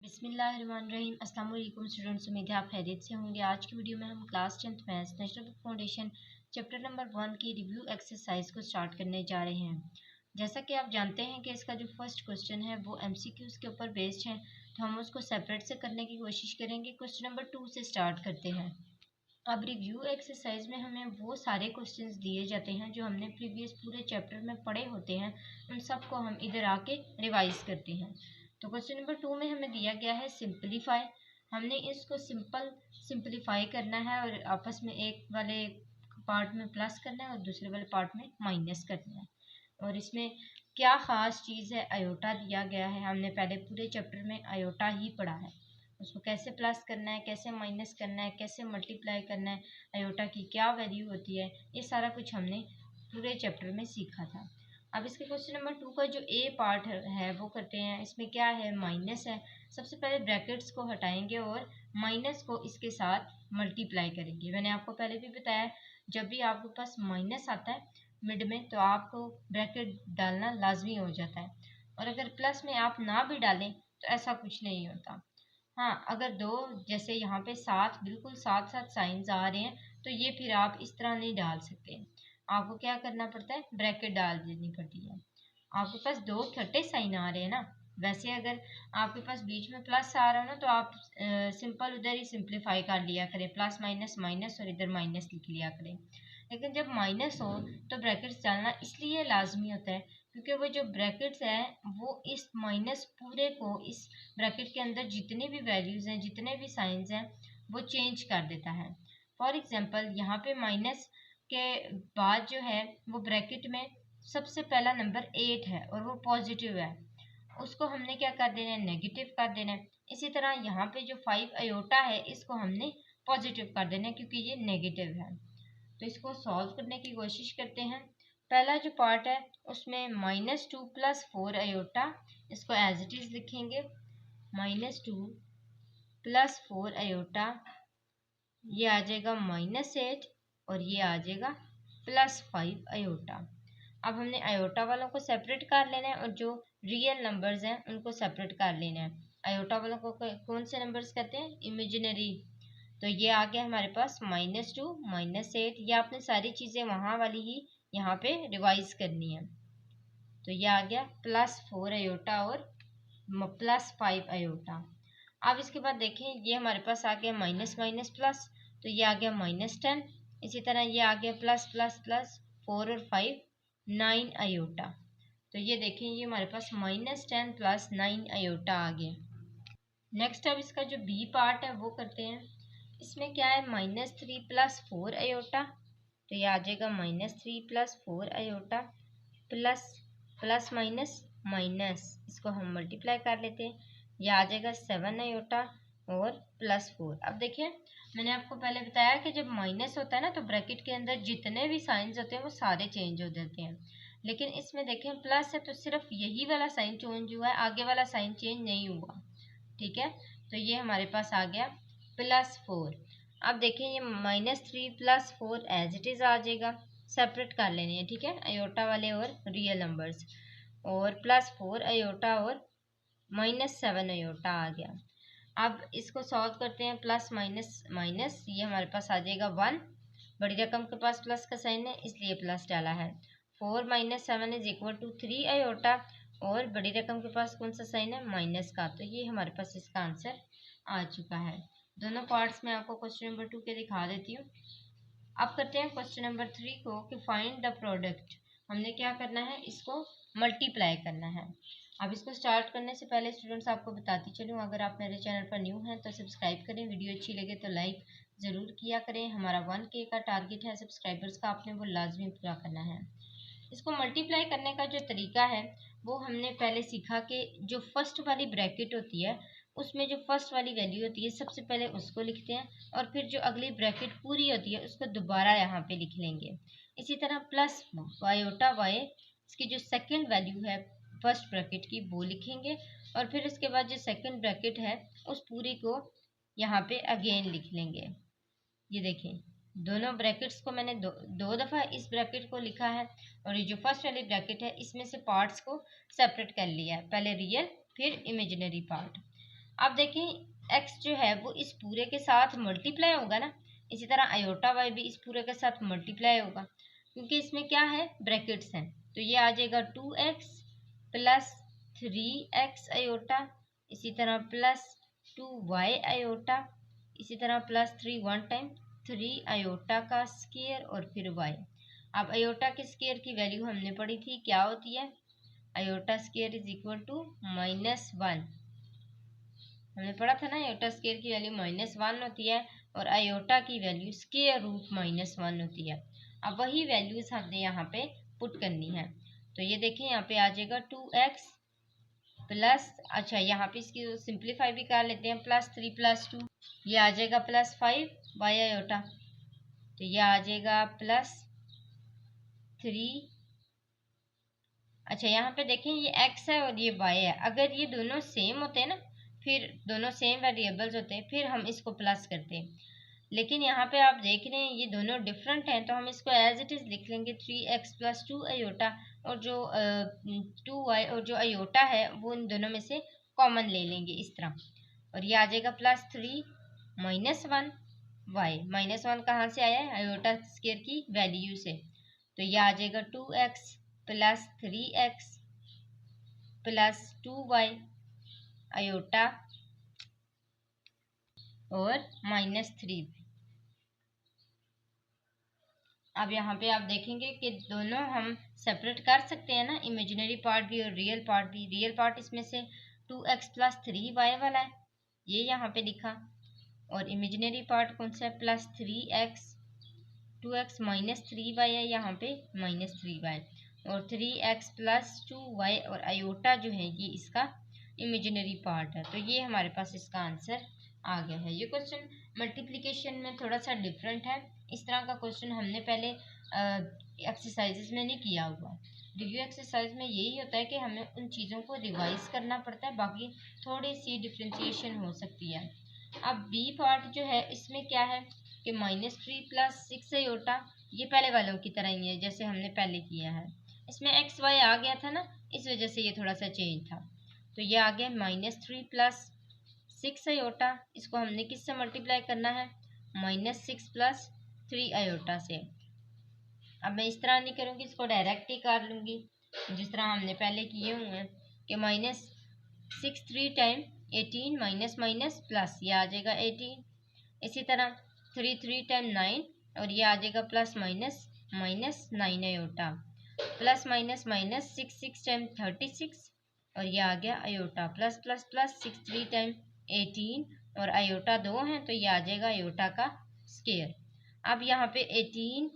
बिस्मिल्लाहिर्रहमानिर्रहीम। अस्सलाम वालेकुम स्टूडेंट्स, उम्मीद है आप खैरियत से होंगे। आज की वीडियो में हम class 10th maths national book foundation chapter number 1 की रिव्यू एक्सरसाइज को स्टार्ट करने जा रहे हैं। जैसा कि आप जानते हैं कि इसका जो फर्स्ट क्वेश्चन है वो एमसीक्यूज के ऊपर बेस्ड है, तो हम उसको सेपरेट से करने की कोशिश करेंगे। क्वेश्चन नंबर 2 से स्टार्ट करते हैं। अब रिव्यू एक्सरसाइज में हमें वो सारे क्वेश्चंस दिए जाते हैं जो हमने प्रीवियस पूरे चैप्टर में पढ़े होते हैं, उन सबको हम इधर आके रिवाइज करते हैं। तो क्वेश्चन नंबर 2 में हमें दिया गया है सिंपलीफाई। हमने इसको सिंपलीफाई करना है और आपस में एक वाले पार्ट में प्लस करना है और दूसरे वाले पार्ट में माइनस करना है। और इसमें क्या ख़ास चीज़ है, आयोटा दिया गया है। हमने पहले पूरे चैप्टर में आयोटा ही पढ़ा है, उसको कैसे प्लस करना है, कैसे माइनस करना है, कैसे मल्टीप्लाई करना है, आयोटा की क्या वैल्यू होती है, ये सारा कुछ हमने पूरे चैप्टर में सीखा था। अब इसके क्वेश्चन नंबर 2 का जो ए पार्ट है वो करते हैं। इसमें क्या है, माइनस है। सबसे पहले ब्रैकेट्स को हटाएंगे और माइनस को इसके साथ मल्टीप्लाई करेंगे। मैंने आपको पहले भी बताया, जब भी आपके पास माइनस आता है मिड में तो आपको ब्रैकेट डालना लाजमी हो जाता है, और अगर प्लस में आप ना भी डालें तो ऐसा कुछ नहीं होता। हाँ, अगर दो जैसे यहाँ पे साथ बिल्कुल साथ साथ साइंस आ रहे हैं तो ये फिर आप इस तरह नहीं डाल सकते, आपको क्या करना पड़ता है, ब्रैकेट डाल देनी पड़ती है। आपके पास दो इकट्ठे साइन आ रहे हैं ना, वैसे अगर आपके पास बीच में प्लस आ रहा है ना तो आप सिंपल उधर ही सिंप्लीफाई कर लिया करें, प्लस माइनस माइनस और इधर माइनस लिख लिया करें। लेकिन जब माइनस हो तो ब्रैकेट्स डालना इसलिए लाजमी होता है क्योंकि वो जो ब्रैकेट्स है वो इस माइनस पूरे को, इस ब्रैकेट के अंदर जितने भी वैल्यूज़ हैं, जितने भी साइंस हैं, वो चेंज कर देता है। फॉर एग्जांपल यहाँ पे माइनस के बाद जो है वो ब्रैकेट में सबसे पहला नंबर 8 है और वो पॉजिटिव है, उसको हमने क्या कर देना है, नेगेटिव कर देना है। इसी तरह यहाँ पे जो 5 अयोटा है इसको हमने पॉजिटिव कर देना है क्योंकि ये नेगेटिव है। तो इसको सॉल्व करने की कोशिश करते हैं। पहला जो पार्ट है उसमें -2 + 4 अयोटा, इसको एज इट इज़ लिखेंगे। -2 + 4 अयोटा, ये आ जाएगा -8 और ये आ जाएगा +5 अयोटा। अब हमने अयोटा वालों को सेपरेट कर लेना है और जो रियल नंबर्स हैं उनको सेपरेट कर लेना है। अयोटा वालों को कौन से नंबर्स कहते हैं, इमेजिनरी। तो ये आ गया हमारे पास -2 -8। ये आपने सारी चीज़ें वहाँ वाली ही यहाँ पे रिवाइज करनी है। तो ये आ गया +4 अयोटा और +5 अयोटा। अब इसके बाद देखें, ये हमारे पास आ गया माइनस माइनस प्लस, तो ये आ गया -10। इसी तरह ये आ गया प्लस प्लस प्लस 4 और 5 9 अयोटा। तो ये देखें, ये हमारे पास -10 + 9 अयोटा आ गया। नेक्स्ट अब इसका जो बी पार्ट है वो करते हैं। इसमें क्या है, -3 + 4 अयोटा, तो ये आ जाएगा -3 + 4 iota plus plus minus minus, इसको हम मल्टीप्लाई कर लेते हैं। यह आ जाएगा 7 अयोटा और +4। अब देखिए, मैंने आपको पहले बताया कि जब माइनस होता है ना तो ब्रैकेट के अंदर जितने भी साइंस होते हैं वो सारे चेंज हो जाते हैं। लेकिन इसमें देखें प्लस है तो सिर्फ यही वाला साइन चेंज हुआ है, आगे वाला साइन चेंज नहीं हुआ। ठीक है, तो ये हमारे पास आ गया +4। अब देखें, ये -3 + 4 एज इट इज़ आ जाएगा, सेपरेट कर लेने हैं। ठीक है, अयोटा वाले और रियल नंबर्स, और +4 अयोटा और -7 अयोटा आ गया। अब इसको सॉल्व करते हैं, प्लस माइनस माइनस, ये हमारे पास आ जाएगा 1। बड़ी रकम के पास प्लस का साइन है इसलिए प्लस डाला है। 4 - 7 = 3 अयोटा, और बड़ी रकम के पास कौन सा साइन है, माइनस का। तो ये हमारे पास इसका आंसर आ चुका है। दोनों पार्ट्स में आपको क्वेश्चन नंबर 2 के दिखा देती हूँ। अब करते हैं क्वेश्चन नंबर 3 को कि फाइंड द प्रोडक्ट। हमने क्या करना है, इसको मल्टीप्लाई करना है। अब इसको स्टार्ट करने से पहले स्टूडेंट्स आपको बताती चलूँ, अगर आप मेरे चैनल पर न्यू हैं तो सब्सक्राइब करें, वीडियो अच्छी लगे तो लाइक ज़रूर किया करें। हमारा 1K का टारगेट है सब्सक्राइबर्स का, आपने वो लाजमी पूरा करना है। इसको मल्टीप्लाई करने का जो तरीका है वो हमने पहले सीखा कि जो फर्स्ट वाली ब्रैकेट होती है उसमें जो फर्स्ट वाली वैल्यू होती है सबसे पहले उसको लिखते हैं, और फिर जो अगली ब्रैकेट पूरी होती है उसको दोबारा यहाँ पे लिख लेंगे। इसी तरह प्लस वायोटा वाई, इसकी जो सेकंड वैल्यू है फर्स्ट ब्रैकेट की वो लिखेंगे, और फिर उसके बाद जो सेकंड ब्रैकेट है उस पूरी को यहाँ पे अगेन लिख लेंगे। ये देखें, दोनों ब्रैकेट्स को मैंने दो दफ़ा इस ब्रैकेट को लिखा है, और ये जो फर्स्ट वाली ब्रैकेट है इसमें से पार्ट्स को सेपरेट कर लिया है, पहले रियल फिर इमेजिनरी पार्ट। अब देखें एक्स जो है वो इस पूरे के साथ मल्टीप्लाई होगा ना, इसी तरह आयोटा वाई भी इस पूरे के साथ मल्टीप्लाई होगा, क्योंकि इसमें क्या है, ब्रैकेट्स हैं। तो ये आ जाएगा 2x प्लस 3x आयोटा, इसी तरह प्लस 2y आयोटा, इसी तरह प्लस 3 वन टाइम 3 आयोटा का स्क्वायर और फिर y। अब आयोटा के स्क्वायर की वैल्यू हमने पढ़ी थी, क्या होती है, iota square is equal to -1। हमने पढ़ा था ना, आयोटा स्क्वायर की वैल्यू -1 होती है और आयोटा की वैल्यू स्क्वायर रूट -1 होती है। अब वही वैल्यूज हमने यहाँ पे पुट करनी है। तो ये देखें यहाँ पे आ जाएगा 2x प्लस, अच्छा यहाँ पे इसकी सिंप्लीफाई भी कर लेते हैं, +3 + 2 ये आ जाएगा +5 y आयोटा, तो ये आ जाएगा +3। अच्छा यहाँ पे देखें ये x है और ये y है, अगर ये दोनों सेम होते हैं ना, फिर दोनों सेम वेरिएबल्स होते हैं, फिर हम इसको प्लस करते हैं। लेकिन यहाँ पे आप देख रहे हैं ये दोनों डिफरेंट हैं, तो हम इसको एज इट इज़ लिख लेंगे 3x + 2 आयोटा, और जो 2y और जो आयोटा है वो इन दोनों में से कॉमन ले लेंगे इस तरह, और ये आ जाएगा +3 - 1 y। -1 कहाँ से आया है, आयोटा स्क्वायर की वैल्यू से, तो ये आ जाएगा 2x plus 3x plus 2y iota और -3। अब यहाँ पे आप देखेंगे कि दोनों हम सेपरेट कर सकते हैं ना, इमेजिनरी पार्ट भी और रियल पार्ट भी। रियल पार्ट इसमें से 2x + 3y वाला है, ये यहाँ पे लिखा, और इमेजिनरी पार्ट कौन सा है, +3x, 2x - 3y है यहाँ पे -3y, और 3x + 2y और आयोटा जो है ये इसका इमेजिनरी पार्ट है। तो ये हमारे पास इसका आंसर आ गया है। ये क्वेश्चन मल्टीप्लिकेशन में थोड़ा सा डिफरेंट है, इस तरह का क्वेश्चन हमने पहले एक्सरसाइजेस में नहीं किया हुआ। रिव्यू एक्सरसाइज में यही होता है कि हमें उन चीज़ों को रिवाइज करना पड़ता है, बाकी थोड़ी सी डिफ्रेंशिएशन हो सकती है। अब बी पार्ट जो है इसमें क्या है कि -3 + 6 आयोटा, ये पहले वालों की तरह ही है जैसे हमने पहले किया है। इसमें एक्स वाई आ गया था ना, इस वजह से ये थोड़ा सा चेंज था। तो ये आ गया -3 + 6 आयोटा, इसको हमने किससे मल्टीप्लाई करना है, -6 + 3 आयोटा से। अब मैं इस तरह नहीं करूँगी, इसको डायरेक्ट ही कर लूँगी जिस तरह हमने पहले किए हुए हैं कि -6 3 टाइम 18 माइनस माइनस प्लस, ये आ जाएगा 18। इसी तरह 3 3 टाइम 9 और ये आ जाएगा +-9 iota, plus minus minus 6 6 time 36 और ये आ गया iota, plus plus plus 6 3 time 18 और आयोटा 2 हैं तो ये आ जाएगा आयोटा का स्क्वायर। अब यहाँ पे 18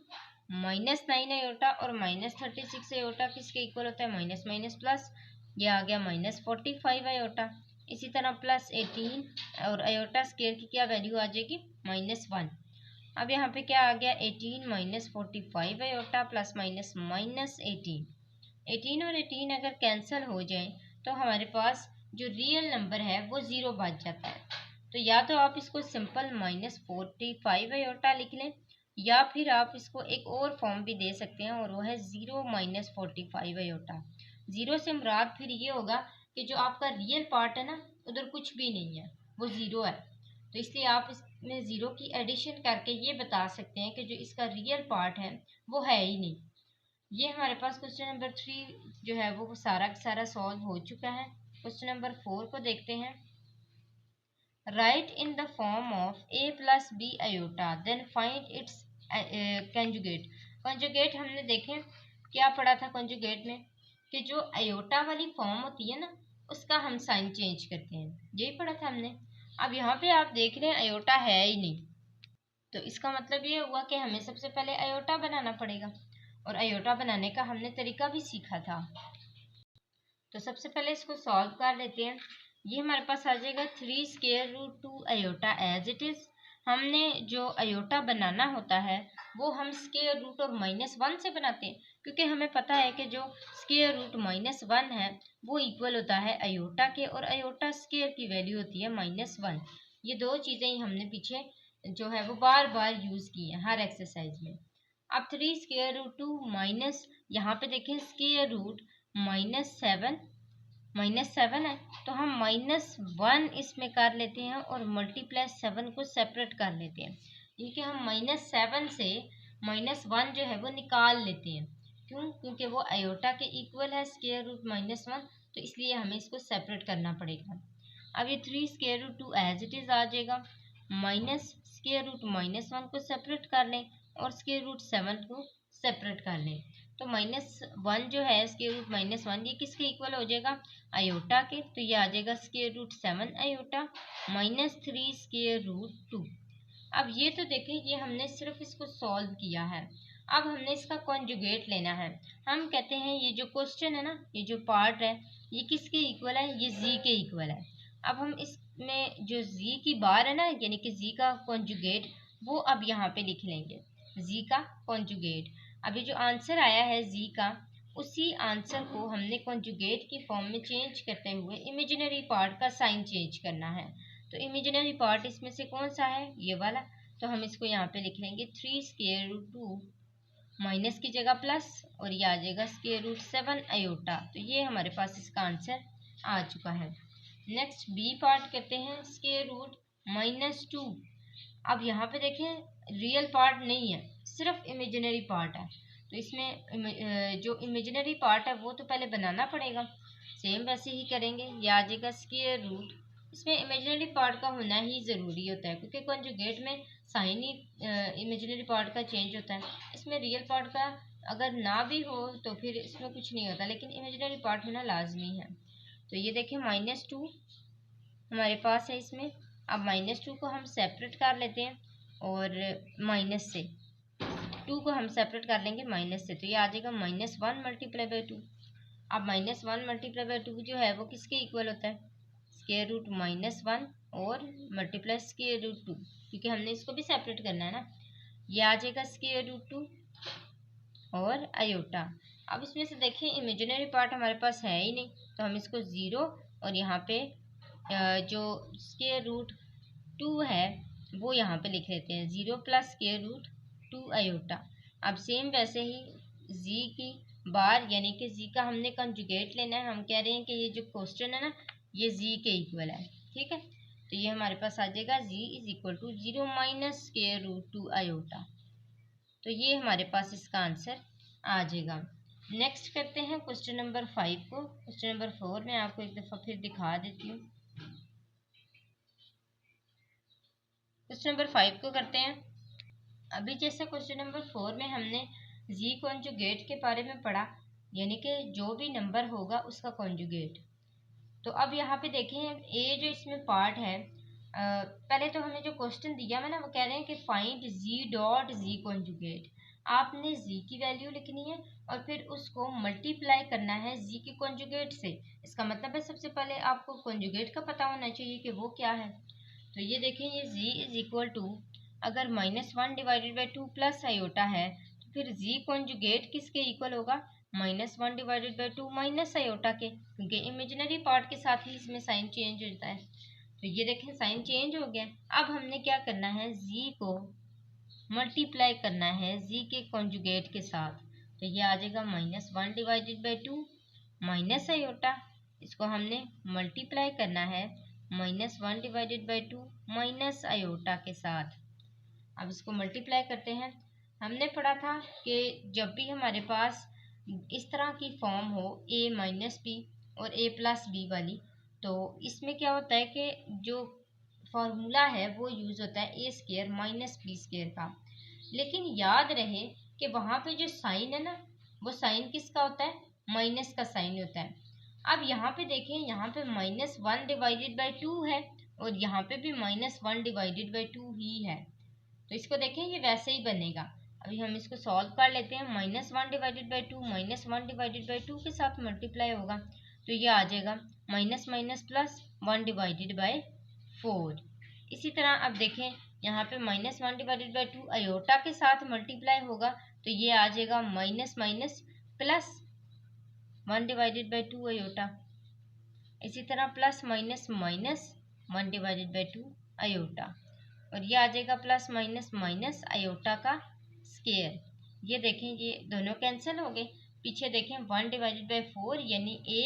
-9 आयोटा और -36 आयोटा किसके इक्वल होता है, माइनस माइनस प्लस, ये आ गया -45 आयोटा। इसी तरह +18 और आयोटा स्क्वायर की क्या वैल्यू आ जाएगी, -1। अब यहाँ पे क्या आ गया, 18 - 45 आयोटा प्लस माइनस -18 और 18 अगर कैंसिल हो जाए तो हमारे पास जो रियल नंबर है वो 0 बच जाता है। तो या तो आप इसको सिंपल -45 आयोटा लिख लें, या फिर आप इसको एक और फॉर्म भी दे सकते हैं और वो है 0 - 45 आयोटा। 0 से मुराद फिर ये होगा कि जो आपका रियल पार्ट है ना उधर कुछ भी नहीं है, वो 0 है, तो इसलिए आप इसमें 0 की एडिशन करके ये बता सकते हैं कि जो इसका रियल पार्ट है वो है ही नहीं। ये हमारे पास क्वेश्चन नंबर 3 जो है वो सारा का सारा सॉल्व हो चुका है। क्वेश्चन नंबर 4 को देखते हैं। Write in the form of a + b iota then find its conjugate. Conjugate हमने देखें क्या पढ़ा था कंजुगेट में, कि जो आयोटा वाली फॉर्म होती है ना उसका हम साइन चेंज करते हैं, यही पढ़ा था हमने। अब यहाँ पे आप देख रहे हैं आयोटा है ही नहीं, तो इसका मतलब ये हुआ कि हमें सबसे पहले आयोटा बनाना पड़ेगा, और आयोटा बनाने का हमने तरीका भी सीखा था। तो सबसे पहले इसको सॉल्व कर लेते हैं। ये हमारे पास आ जाएगा 3√2 आयोटा एज इट इज़। हमने जो आयोटा बनाना होता है वो हम स्क्वायर रूट और -1 से बनाते हैं, क्योंकि हमें पता है कि जो स्क्वायर रूट -1 है वो इक्वल होता है आयोटा के, और आयोटा स्क्वायर की वैल्यू होती है -1। ये दो चीज़ें ही हमने पीछे जो है वो बार बार यूज़ की हैं हर एक्सरसाइज में। अब 3√2 माइनस, यहाँ पे देखें स्क्वायर रूट -7 -7 है, तो हम -1 इसमें कर लेते हैं और मल्टीप्लाई 7 को सेपरेट कर लेते हैं। क्योंकि हम -7 से -1 जो है वो निकाल लेते हैं। क्यों? क्योंकि वो आयोटा के इक्वल है स्क्वायर रूट -1, तो इसलिए हमें इसको सेपरेट करना पड़ेगा। अब ये 3 square root 2 as it is आ जाएगा। माइनस स्क्वायर रूट -1 को सेपरेट कर लें और स्क्वायर रूट 7 को सेपरेट कर लें। तो -1 जो है स्क्वायर रूट -1 ये किसके इक्वल हो जाएगा? आयोटा के। तो ये आ जाएगा square root 7 iota -3 square root 2। अब ये तो देखें, ये हमने सिर्फ इसको सॉल्व किया है। अब हमने इसका कॉन्जुगेट लेना है। हम कहते हैं ये जो क्वेश्चन है ना, ये जो पार्ट है, ये किसके इक्वल है? ये जी के इक्वल है। अब हम इसमें जो जी की बार है ना, यानी कि जी का कॉन्जुगेट, वो अब यहाँ पे लिख लेंगे, जी का कॉन्जुगेट। अभी जो आंसर आया है जी का, उसी आंसर को हमने कॉन्जुगेट की फॉर्म में चेंज करते हुए इमेजिनरी पार्ट का साइन चेंज करना है। तो इमेजिनरी पार्ट इसमें से कौन सा है? ये वाला। तो हम इसको यहाँ पे लिख लेंगे 3 स्क्वायर रूट 2 माइनस की जगह प्लस, और ये आ जाएगा स्क्वायर रूट 7 आयोटा। तो ये हमारे पास इसका आंसर आ चुका है। नेक्स्ट बी पार्ट करते हैं, स्क्वायर रूट -2। अब यहाँ पे देखें, रियल पार्ट नहीं है, सिर्फ इमेजिनरी पार्ट है। तो इसमें जो इमेजिनरी पार्ट है वो तो पहले बनाना पड़ेगा। सेम वैसे ही करेंगे। ये आ जाएगा स्क्वायर रूट, इसमें इमेजिनरी पार्ट का होना ही ज़रूरी होता है, क्योंकि कॉन्जुगेट में साइन ही इमेजिनरी पार्ट का चेंज होता है। इसमें रियल पार्ट का अगर ना भी हो तो फिर इसमें कुछ नहीं होता, लेकिन इमेजिनरी पार्ट होना लाजमी है। तो ये देखें -2 हमारे पास है इसमें। अब -2 को हम सेपरेट कर लेते हैं और माइनस से 2 को हम सेपरेट कर लेंगे माइनस से, तो ये आ जाएगा -1 मल्टीप्लाई बाई 2। अब -1 मल्टीप्लाई बाई 2 जो है वो किसके इक्वल होता है? स्क्वायर रूट -1 और मल्टीप्लाई स्क्वायर रूट 2, क्योंकि हमने इसको भी सेपरेट करना है ना। ये आ जाएगा स्क्वायर रूट 2 और आयोटा। अब इसमें से देखिए, इमेजिनरी पार्ट हमारे पास है ही नहीं, तो हम इसको 0 और यहाँ पे जो स्क्वायर रूट 2 है वो यहाँ पे लिख लेते हैं, 0 प्लस स्क्वायर रूट 2 आयोटा। अब सेम वैसे ही जी की बार, यानी कि जी का हमने कंजुगेट लेना है। हम कह रहे हैं कि ये जो क्वेश्चन है ना, ये जी के इक्वल है, ठीक है। तो ये हमारे पास आ जाएगा g is equal to 0 minus square root 2 iota. तो ये हमारे पास इसका आंसर आ जाएगा। नेक्स्ट करते हैं क्वेश्चन नंबर 5 को। क्वेश्चन नंबर 4 में आपको एक दफ़ा फिर दिखा देती हूँ। क्वेश्चन नंबर 5 को करते हैं। अभी जैसे क्वेश्चन नंबर 4 में हमने जी कॉन्जुगेट के बारे में पढ़ा, यानी कि जो भी नंबर होगा उसका कॉन्जुगेट। तो अब यहाँ पे देखें, ए जो इसमें पार्ट है, पहले तो हमें जो क्वेश्चन दिया है ना, वो कह रहे हैं कि फाइंड जी डॉट जी कॉन्जुगेट। आपने जी की वैल्यू लिखनी है और फिर उसको मल्टीप्लाई करना है जी के कॉन्जुगेट से। इसका मतलब है सबसे पहले आपको कॉन्जुगेट का पता होना चाहिए कि वो क्या है। तो ये देखें, ये जी इज इक्वल टू, अगर -1 डिवाइडेड बाई 2 प्लस आयोटा है, तो फिर जी कॉन्जुगेट किसके इक्वल होगा? -1 डिवाइडेड बाई 2 माइनस आयोटा के, क्योंकि इमेजिनरी पार्ट के साथ ही इसमें साइन चेंज होता है। तो ये देखें, साइन चेंज हो गया। अब हमने क्या करना है, जी को मल्टीप्लाई करना है जी के कॉन्जुगेट के साथ। तो ये आ जाएगा -1 डिवाइडेड बाई 2 माइनस आयोटा, इसको हमने मल्टीप्लाई करना है -1 डिवाइडेड बाई 2 माइनस आयोटा के साथ। अब इसको मल्टीप्लाई करते हैं। हमने पढ़ा था कि जब भी हमारे पास इस तरह की फॉर्म हो, a माइनस बी और a प्लस बी वाली, तो इसमें क्या होता है कि जो फॉर्मूला है वो यूज़ होता है a square minus B square का। लेकिन याद रहे कि वहाँ पे जो साइन है ना, वो साइन किसका होता है? माइनस का साइन होता है। अब यहाँ पे देखें, यहाँ पे -1 डिवाइडेड बाई 2 है और यहाँ पे भी -1 डिवाइडेड बाई 2 ही है। तो इसको देखें, ये वैसे ही बनेगा। अभी हम इसको सॉल्व कर लेते हैं। -1 डिवाइडेड बाई 2 -1 डिवाइडेड बाई 2 के साथ मल्टीप्लाई होगा, तो ये आ जाएगा minus minus plus 1 divided by 4। इसी तरह अब देखें, यहाँ पे -1 डिवाइडेड बाई 2 आयोटा के साथ मल्टीप्लाई होगा, तो ये आ जाएगा minus minus plus 1 divided by 2 iota. इसी तरह plus minus minus 1 divided by 2 iota, और ये आ जाएगा प्लस माइनस माइनस आयोटा का स्क्वायर। ये देखें, ये दोनों कैंसिल हो गए। पीछे देखें 1 डिवाइडेड बाई 4 यानी a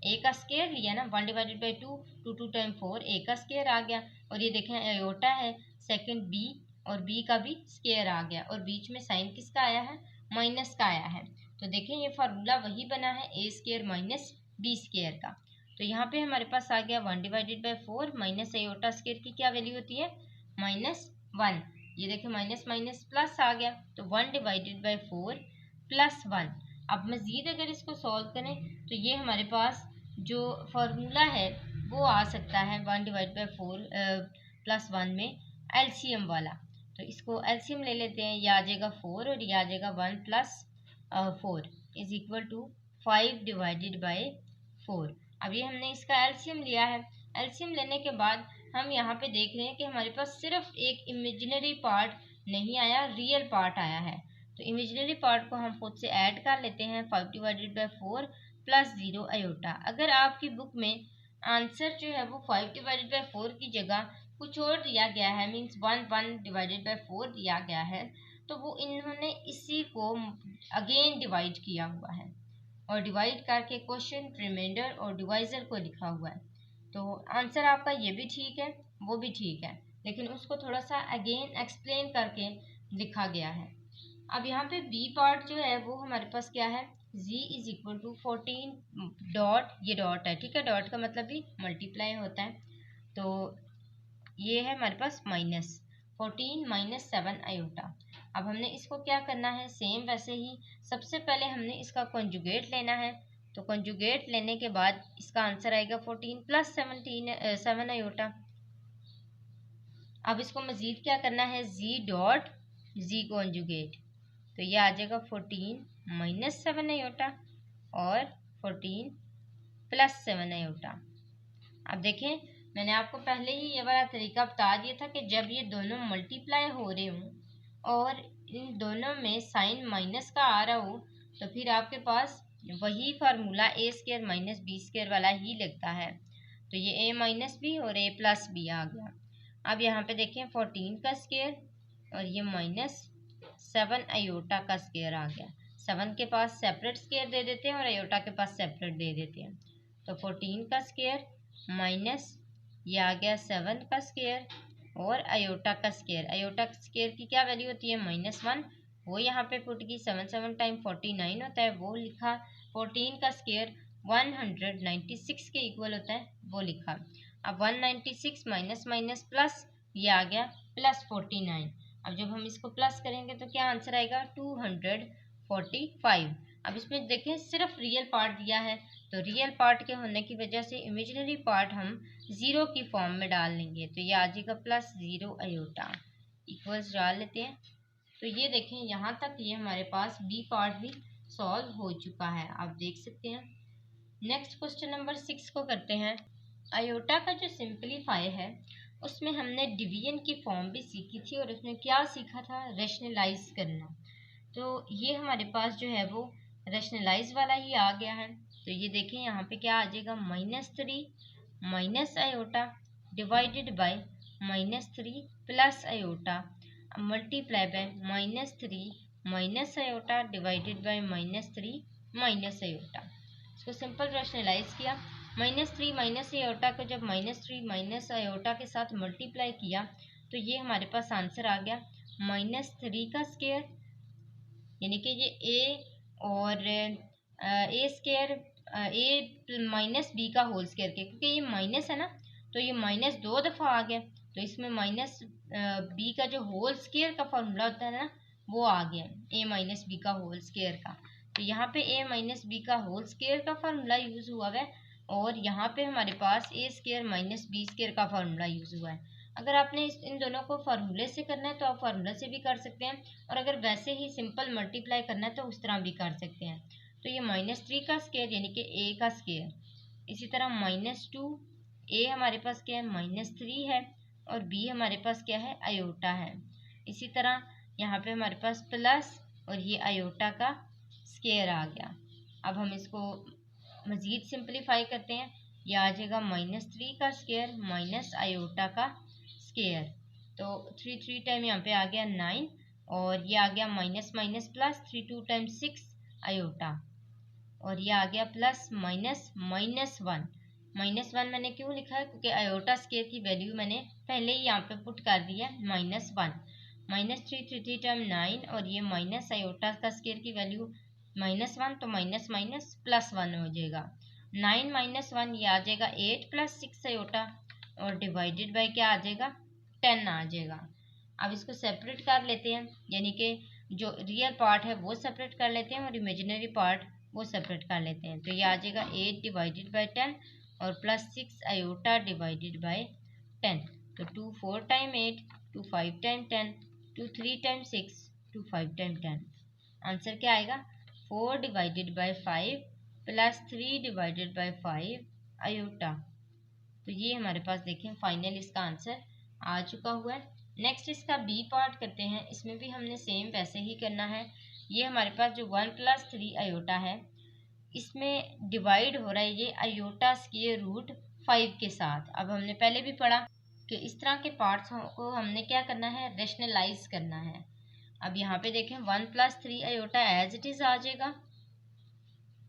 ए का स्केयर लिया ना, 1 डिवाइडेड बाई 2, 2 टाइम 4, ए का स्केयर आ गया। और ये देखें आयोटा है, सेकंड बी, और बी का भी स्केयर आ गया, और बीच में साइन किसका आया है, माइनस का आया है। तो देखें ये फार्मूला वही बना है, ए स्केयर माइनस बी स्केयर का। तो यहाँ पे हमारे पास आ गया 1 divided by 4 minus iota square की क्या वैल्यू होती है, -1। ये देखें माइनस माइनस प्लस आ गया, तो 1 डिवाइडेड बाई 4 प्लस 1। अब मज़ीद अगर इसको सॉल्व करें तो ये हमारे पास जो फार्मूला है वो आ सकता है 1 डिवाइड बाई 4 प्लस 1 में एलसीएम वाला। तो इसको एलसीएम ले लेते हैं, ये आ जाएगा 4 और ये आ जाएगा 1 plus 4 is equal to 5 divided by 4। अब ये हमने इसका एलसीएम लिया है। एलसीएम लेने के बाद हम यहाँ पे देख रहे हैं कि हमारे पास सिर्फ एक इमेजिनरी पार्ट नहीं आया, रियल पार्ट आया है। तो इमेजिनरी पार्ट को हम खुद से ऐड कर लेते हैं, 5 डिवाइडेड बाई 4 प्लस 0 आयोटा। अगर आपकी बुक में आंसर जो है वो 5 डिवाइडेड बाई 4 की जगह कुछ और दिया गया है, मीन्स 1 डिवाइडेड बाई 4 दिया गया है, तो वो इन्होंने इसी को अगेन डिवाइड किया हुआ है और डिवाइड करके क्वेश्चन रिमाइंडर और डिवाइजर को लिखा हुआ है। तो आंसर आपका ये भी ठीक है, वो भी ठीक है, लेकिन उसको थोड़ा सा अगेन एक्सप्लेन करके लिखा गया है। अब यहाँ पे बी पार्ट जो है वो हमारे पास क्या है, z is equal to 14 dot, ये डॉट है, ठीक है, डॉट का मतलब भी मल्टीप्लाई होता है। तो ये है हमारे पास -14 माइनस 7 आयोटा। अब हमने इसको क्या करना है, सेम वैसे ही सबसे पहले हमने इसका कॉन्जुगेट लेना है। तो कॉन्जुगेट लेने के बाद इसका आंसर आएगा 14 प्लस 7 आयोटा। अब इसको मज़ीद क्या करना है, z डॉट z कॉन्जुगेट, तो ये आ जाएगा 14 माइनस 7 आयोटा और 14 प्लस 7 आयोटा। अब देखें मैंने आपको पहले ही ये वाला तरीका बता दिया था कि जब ये दोनों मल्टीप्लाई हो रहे हों और इन दोनों में साइन माइनस का आ रहा हो तो फिर आपके पास वही फार्मूला ए स्केयर माइनस बी स्केयर वाला ही लगता है। तो ये ए माइनस बी और ए प्लस बी आ गया। अब यहाँ पे देखें 14 का स्केयर और ये -7 आयोटा का स्केयर आ गया। 7 के पास सेपरेट स्केयर दे देते हैं और आयोटा के पास सेपरेट दे देते हैं। तो 14 का स्केयर माइनस ये आ गया 7 का स्केयर और आयोटा का स्केयर। आयोटा का स्केयर की क्या वैल्यू होती है, -1, वो यहाँ पे पुट की 7 टाइम 49 होता है वो लिखा। 14 का स्केयर 196 के इक्वल होता है वो लिखा। अब 196 माइनस माइनस प्लस, ये आ गया +49। अब जब हम इसको प्लस करेंगे तो क्या आंसर आएगा 245। अब इसमें देखें सिर्फ रियल पार्ट दिया है, तो रियल पार्ट के होने की वजह से इमेजिनरी पार्ट हम 0 की फॉर्म में डाल लेंगे। तो ये आ जाएगा +0 आयोटा इक्वल्स डाल लेते हैं। तो ये देखें यहाँ तक ये हमारे पास बी पार्ट भी सॉल्व हो चुका है, आप देख सकते हैं। नेक्स्ट क्वेश्चन नंबर 6 को करते हैं। आयोटा का जो सिंपलीफाई है उसमें हमने डिवीजन की फॉर्म भी सीखी थी और उसमें क्या सीखा था, रैशनलाइज करना। तो ये हमारे पास जो है वो रैशनलाइज वाला ही आ गया है। तो ये देखें यहाँ पे क्या आ जाएगा, -3 minus iota divided bye -3 plus iota multiply by -3 minus iota divided bye -3 minus iota. इसको सिंपल रैशनलाइज किया। -3 माइनस आयोटा को जब -3 माइनस आयोटा के साथ मल्टीप्लाई किया तो ये हमारे पास आंसर आ गया -3 का स्केयर, यानी कि ये ए और ए स्केयर ए माइनस बी का होल स्केयर के, क्योंकि ये माइनस है ना तो ये माइनस 2 दफ़ा आ गया, तो इसमें माइनस बी का जो होल स्केयर का फॉर्मूला होता है ना वो आ गया ए माइनस बी का होल स्केयर का। तो यहाँ पे ए माइनस बी का होल स्केयर का फार्मूला यूज़ हुआ है और यहाँ पे हमारे पास ए स्केयर माइनस बी स्केयर का फार्मूला यूज़ हुआ है। अगर आपने इन दोनों को फार्मूले से करना है तो आप फार्मूले से भी कर सकते हैं, और अगर वैसे ही सिंपल मल्टीप्लाई करना है तो उस तरह भी कर सकते हैं। तो ये -3 का स्केयर यानी कि ए का स्केयर, इसी तरह -2 ए हमारे पास क्या है -3 है और बी हमारे पास क्या है आयोटा है। इसी तरह यहाँ पे हमारे पास प्लस और ये आयोटा का स्केयर आ गया। अब हम इसको मज़ीद सिंपलीफाई करते हैं, यह आ जाएगा -3 का स्केयर माइनस आयोटा का स्केयर। तो 3 टाइम यहाँ पे आ गया 9 और ये आ गया minus minus plus 3 2 time 6 iota. और ये आ गया plus minus minus one. Minus one मैंने क्यों लिखा है, क्योंकि आयोटा स्केयर की वैल्यू मैंने पहले ही यहाँ पे पुट कर दी है minus one. Minus three three three time 9 और ये माइनस आयोटा का स्केयर की वैल्यू माइनस वन, तो माइनस माइनस प्लस वन हो जाएगा। 9 माइनस वन ये आ जाएगा 8 प्लस 6 आयोटा और डिवाइडेड बाय क्या आ जाएगा 10 आ जाएगा। अब इसको सेपरेट कर लेते हैं, यानी कि जो रियल पार्ट है वो सेपरेट कर लेते हैं और इमेजिनरी पार्ट वो सेपरेट कर लेते हैं। तो ये आ जाएगा 8 डिवाइडेड बाय 10 और प्लस 6 आयोटा डिवाइडेड बाय 10। तो 2 4 time 8, 2 5 time 10, 2 3 time 6, 2 5 time 10। Answer क्या आएगा 4 divided by 5 plus 3 divided by 5 iota. तो ये हमारे पास देखें फाइनल इसका आंसर आ चुका हुआ है। नेक्स्ट इसका बी पार्ट करते हैं। इसमें भी हमने सेम वैसे ही करना है। ये हमारे पास जो 1 प्लस 3 आयोटा है इसमें डिवाइड हो रहा है ये आयोटा स्क्वायर रूट 5 के साथ। अब हमने पहले भी पढ़ा कि इस तरह के पार्ट्स को हमने क्या करना है, रेशनलाइज करना है। अब यहाँ पे देखें 1 plus 3 iota as it is आ जाएगा,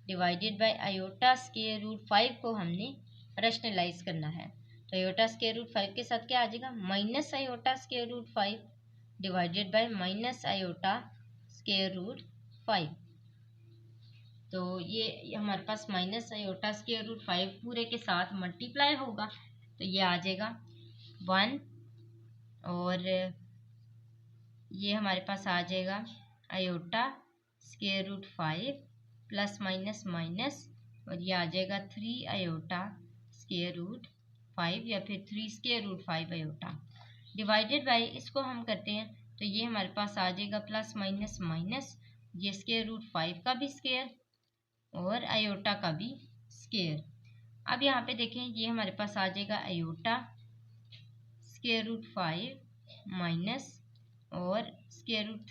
divided by iota square root 5 को हमने रेशनलाइज करना है। तो आयोटा स्क्वायर रूट 5 के साथ क्या आ जाएगा minus iota square root 5 divided by minus iota square root 5। तो ये हमारे पास माइनस आयोटा स्क्वायर रूट 5 पूरे के साथ मल्टीप्लाई होगा, तो ये आ जाएगा 1 और ये हमारे पास आ जाएगा iota square root 5 plus minus minus और ये आ जाएगा 3 आयोटा स्क्वायर रूट 5 या फिर 3 square root 5 iota divided by इसको हम करते हैं तो ये हमारे पास आ जाएगा प्लस माइनस माइनस, ये स्क्वायर रूट 5 का भी स्क्वायर और आयोटा का भी स्क्वायर। अब यहाँ पे देखें ये हमारे पास आ जाएगा आयोटा स्क्वायर रूट 5 माइनस और square root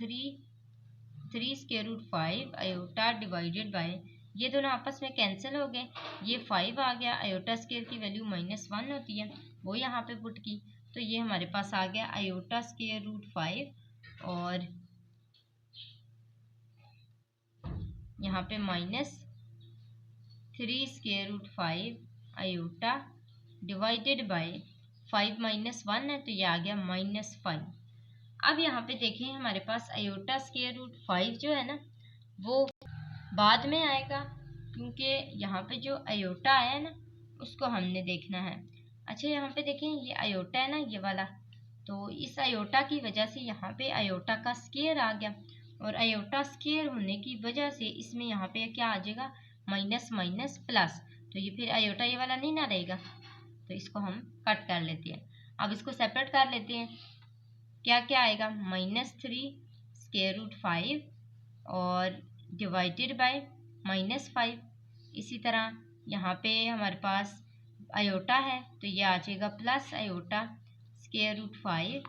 3 square root 5 iota divided by, ये दोनों आपस में कैंसिल हो गए, ये 5 आ गया, आयोटा स्क्वायर की वैल्यू -1 होती है वो यहाँ पे पुट की, तो ये हमारे पास आ गया आयोटा स्क्वायर रूट 5 और यहाँ पे -3 square root 5 iota divided by 5 -1 है तो ये आ गया -5। अब यहाँ पे देखें हमारे पास आयोटा स्क्वायर रूट 5 जो है ना वो बाद में आएगा, क्योंकि यहाँ पे जो आयोटा आया है ना उसको हमने देखना है। अच्छा यहाँ पे देखें ये आयोटा है ना ये वाला, तो इस आयोटा की वजह से यहाँ पे आयोटा का स्क्वायर आ गया और आयोटा स्क्वायर होने की वजह से इसमें यहाँ पे क्या आ जाएगा माइनस माइनस प्लस, तो ये फिर आयोटा ये वाला नहीं ना रहेगा, तो इसको हम कट कर लेते हैं। अब इसको सेपरेट कर लेते हैं, क्या क्या आएगा -3 स्क्वायर रूट 5 और डिवाइडेड बाय -5। इसी तरह यहाँ पे हमारे पास आयोटा है तो ये आ जाएगा प्लस आयोटा स्क्वायर रूट 5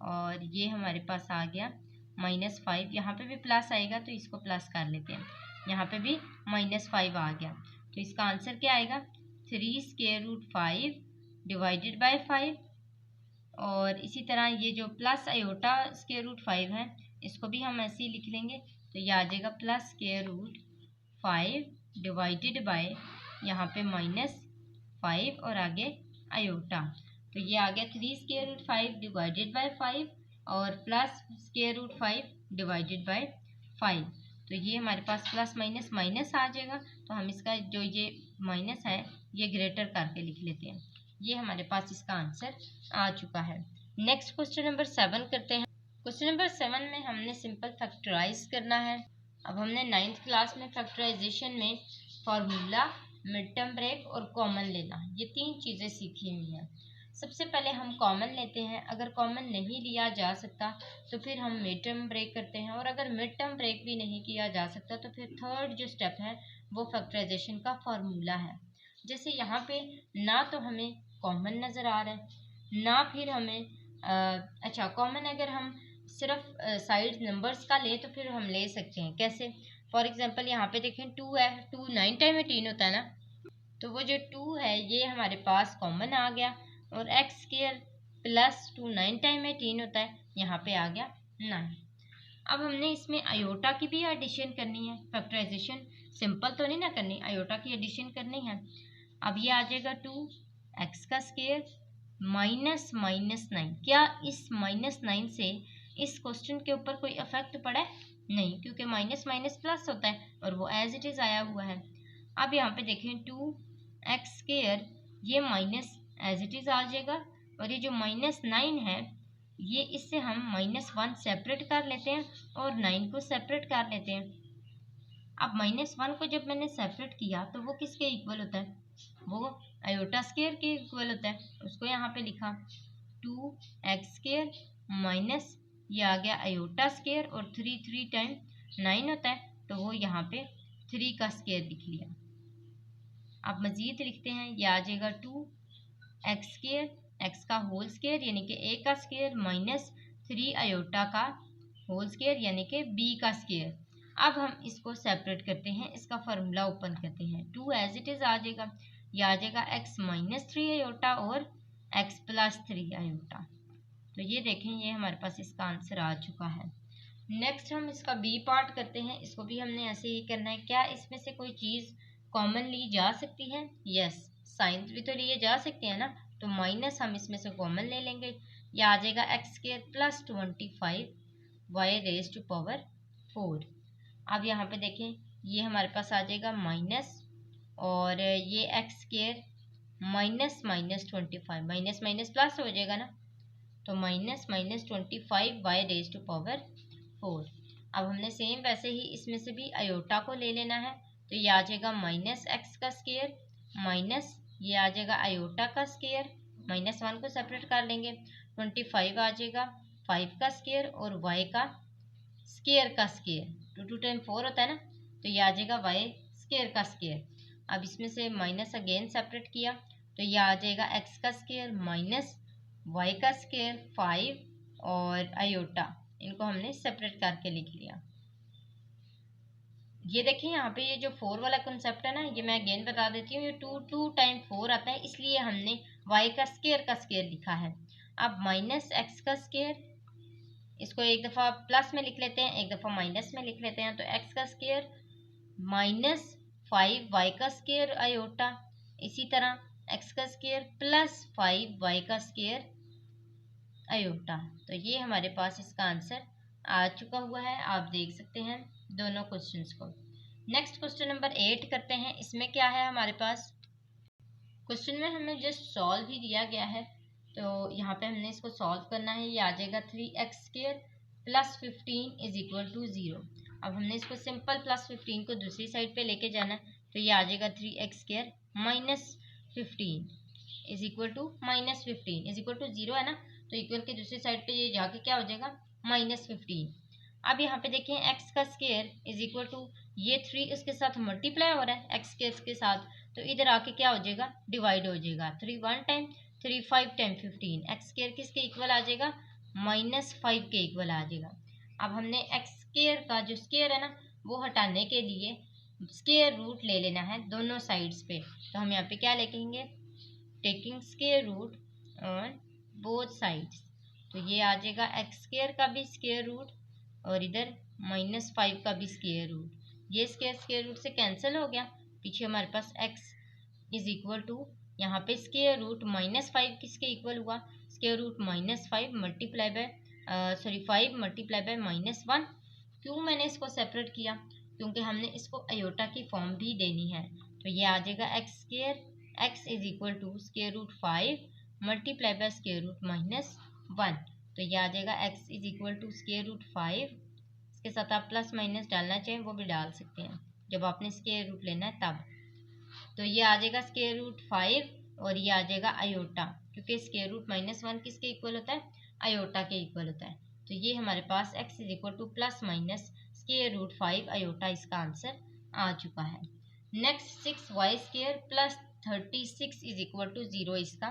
और ये हमारे पास आ गया -5। यहाँ पे भी प्लस आएगा तो इसको प्लस कर लेते हैं, यहाँ पे भी -5 आ गया, तो इसका आंसर क्या आएगा 3 स्क्वायर रूट 5 डिवाइडेड बाय 5 और इसी तरह ये जो प्लस आयोटा स्क्वायर रूट 5 है इसको भी हम ऐसे ही लिख लेंगे, तो ये आ जाएगा plus square root 5 divided by यहाँ पे -5 और आगे आयोटा, तो ये आ गया 3 स्क्वायर रूट 5 डिवाइडेड बाय 5 और plus square root 5 divided by 5। तो ये हमारे पास प्लस माइनस माइनस आ जाएगा, तो हम इसका जो ये माइनस है ये ग्रेटर करके लिख लेते हैं। ये हमारे पास इसका आंसर आ चुका है। नेक्स्ट क्वेश्चन नंबर 7 करते हैं। क्वेश्चन नंबर 7 में हमने सिंपल फैक्टराइज करना है। अब हमने 9th क्लास में फैक्टराइजेशन में फार्मूला, मिड टर्म ब्रेक और कॉमन लेना, ये 3 चीज़ें सीखी हुई हैं। सबसे पहले हम कॉमन लेते हैं, अगर कॉमन नहीं लिया जा सकता तो फिर हम मिड टर्म ब्रेक करते हैं और अगर मिड टर्म ब्रेक भी नहीं किया जा सकता तो फिर थर्ड जो स्टेप है वो फैक्टराइजेशन का फार्मूला है। जैसे यहाँ पे ना तो हमें कॉमन नज़र आ रहा है ना फिर हमें अच्छा कॉमन अगर हम सिर्फ साइड नंबर्स का ले तो फिर हम ले सकते हैं। कैसे, फॉर एग्जांपल यहाँ पे देखें 2 है, 2 9 टाइम 18 होता है ना, तो वो जो 2 है ये हमारे पास कॉमन आ गया और एक्स स्क्वायर प्लस 2 9 टाइम 18 होता है, यहाँ पे आ गया 9। अब हमने इसमें आयोटा की भी एडिशन करनी है, फैक्टराइजेशन सिंपल तो नहीं ना करनी, आयोटा की एडिशन करनी है। अब ये आ जाएगा 2x का स्क्वायर माइनस माइनस 9। क्या इस -9 से इस क्वेश्चन के ऊपर कोई इफेक्ट पड़ा है? नहीं, क्योंकि माइनस माइनस प्लस होता है और वो एज इट इज आया हुआ है। अब यहाँ पे देखें 2x स्क्वायर, ये माइनस एज इट इज आ जाएगा, और ये जो -9 है ये इससे हम -1 सेपरेट कर लेते हैं और 9 को सेपरेट कर लेते हैं। अब -1 को जब मैंने सेपरेट किया तो वो किसके इक्वल होता है? वो आयोटा स्क्वायर के इक्वल होता है। उसको यहाँ पे लिखा 2x स्क्वायर माइनस ये आ गया आयोटा स्क्वायर, और 3 टाइम 9 होता है तो वो यहाँ पे 3 का स्क्वायर लिख लिया। अब मज़ीद लिखते हैं, ये आ जाएगा 2x स्क्वायर, x का होल स्क्वायर यानी कि a का स्क्वायर माइनस 3 आयोटा का होल स्क्वायर यानी कि b का स्क्वायर। अब हम इसको सेपरेट करते हैं, इसका फार्मूला ओपन करते हैं। 2 एज इट इज आ जाएगा, यह आ जाएगा x माइनस 3 आयोटा और x प्लस 3 आयोटा। तो ये देखें, ये हमारे पास इसका आंसर आ चुका है। नेक्स्ट हम इसका बी पार्ट करते हैं। इसको भी हमने ऐसे ही करना है। क्या इसमें से कोई चीज़ कॉमन ली जा सकती है? यस, साइन भी तो लिए जा सकते हैं ना, तो माइनस हम इसमें से कॉमन ले लेंगे। यह आ जाएगा x square plus 25 y raise to power 4। अब यहाँ पे देखें, ये हमारे पास आ जाएगा माइनस, और ये x square minus minus 25, minus minus plus हो जाएगा ना, तो minus minus 25 y raise to power 4। अब हमने सेम वैसे ही इसमें से भी आयोटा को ले लेना है, तो ये आ जाएगा माइनस x का स्क्वायर माइनस ये आ जाएगा आयोटा का स्क्वायर, -1 को सेपरेट कर लेंगे, 25 आ जाएगा 5 का स्क्वायर और y का स्क्वायर का स्क्वायर, 2 टाइम 4 होता है ना, तो ये आ जाएगा y स्क्वायर का स्क्वायर। अब इसमें से माइनस अगेन सेपरेट किया तो ये आ जाएगा x का स्क्वायर माइनस y का स्क्वायर 5 और आयोटा, इनको हमने सेपरेट करके लिख लिया। ये देखिए यहाँ पे ये जो 4 वाला कंसेप्ट है ना, ये मैं अगेन बता देती हूँ, ये 2 टाइम 4 आता है, इसलिए हमने y का स्क्वायर लिखा है। अब माइनस x का स्क्वायर, इसको एक दफ़ा प्लस में लिख लेते हैं, एक दफ़ा माइनस में लिख लेते हैं, तो x का स्क्वायर माइनस 5 y का स्क्वायर आयोटा, इसी तरह x का स्क्वायर प्लस 5 y का स्क्वायर आयोटा। तो ये हमारे पास इसका आंसर आ चुका हुआ है, आप देख सकते हैं दोनों क्वेश्चंस को। नेक्स्ट क्वेश्चन नंबर 8 करते हैं। इसमें क्या है हमारे पास, क्वेश्चन में हमें जस्ट सॉल्व ही दिया गया है, तो यहाँ पे हमने इसको सॉल्व करना है। ये आ जाएगा 3x square plus 15 is equal to 0। अब हमने इसको सिंपल प्लस 15 को दूसरी साइड पे लेके जाना है, तो ये आ जाएगा 3x square minus 15 is equal to -15 is equal to 0 है ना, तो इक्वल के दूसरी साइड पे ये जाके क्या हो जाएगा -15। अब यहाँ पे देखें x का स्क्वायर इज इक्वल टू ये 3 इसके साथ मल्टीप्लाई हो रहा है x के साथ, तो इधर आके क्या हो जाएगा डिवाइड हो जाएगा। 3 1 टाइम 3 5 टाइम 15, x स्क्वायर किसके इक्वल आ जाएगा -5 के इक्वल आ जाएगा। अब हमने x स्क्वायर का जो स्क्वायर है ना वो हटाने के लिए स्क्वायर रूट ले लेना है दोनों साइड्स पे, तो हम यहाँ पे क्या लिखेंगे taking square root on both sides, तो ये आ जाएगा x स्क्वायर का भी स्क्वायर रूट और इधर -5 का भी स्क्वायर रूट, ये स्क्वायर रूट से कैंसिल हो गया। पीछे हमारे पास x इज इक्वल टू यहाँ पे स्क्वायर रूट -5 किसके इक्वल हुआ, square root -5 multiply by 5 multiply by -1। क्यों मैंने इसको सेपरेट किया, क्योंकि हमने इसको आयोटा की फॉर्म भी देनी है, तो ये आ जाएगा x square x is equal to square root 5 multiply by square root -1, तो ये आ जाएगा x is equal to square root 5, इसके साथ आप प्लस माइनस डालना चाहें वो भी डाल सकते हैं जब आपने स्क्वायर रूट लेना है तब, तो ये आ जाएगा स्क्वायर रूट 5 और ये आ जाएगा आयोटा, क्योंकि स्क्वायर रूट -1 किसके इक्वल होता है आयोटा के इक्वल होता है, तो ये हमारे पास x is equal to plus minus square root 5 iota इसका आंसर आ चुका है। Next 6y square plus 36 is equal to 0 इसका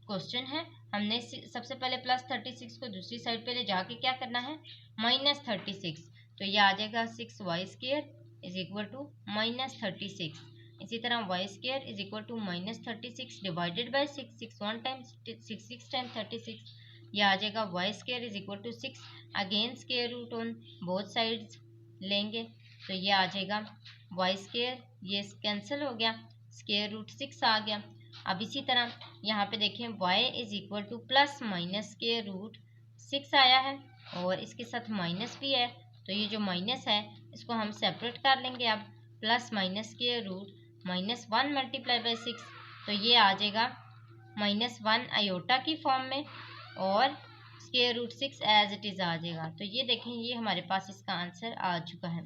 क्वेश्चन है। हमने सबसे पहले प्लस 36 को दूसरी साइड पे ले जाके क्या करना है -36, तो ये आ जाएगा 6y square is equal to -36। इसी तरह y square is equal to -36 divided by 6 1 time 6 time 36, यह आ जाएगा y square is equal to 6, again square root on both sides लेंगे, तो ये आ जाएगा वाई स्केयर, ये कैंसिल हो गया, स्केयर रूट 6 आ गया। अब इसी तरह यहाँ पे देखें y is equal to plus minus square root 6 आया है और इसके साथ माइनस भी है, तो ये जो माइनस है इसको हम सेपरेट कर लेंगे। अब plus minus square root -1 multiply by 6, तो ये आ जाएगा -1 आयोटा की फॉर्म में और square root 6 as it is आ जाएगा। तो ये देखें, ये हमारे पास इसका आंसर आ चुका है।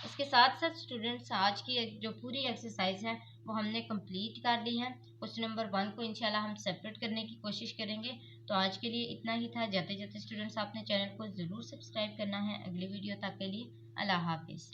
इसके साथ साथ स्टूडेंट्स आज की जो पूरी एक्सरसाइज है वो हमने कंप्लीट कर ली है। क्वेश्चन नंबर 1 को इंशाल्लाह हम सेपरेट करने की कोशिश करेंगे। तो आज के लिए इतना ही था। जाते जाते स्टूडेंट्स आपने चैनल को ज़रूर सब्सक्राइब करना है। अगली वीडियो तक के लिए अल्लाह हाफिज़।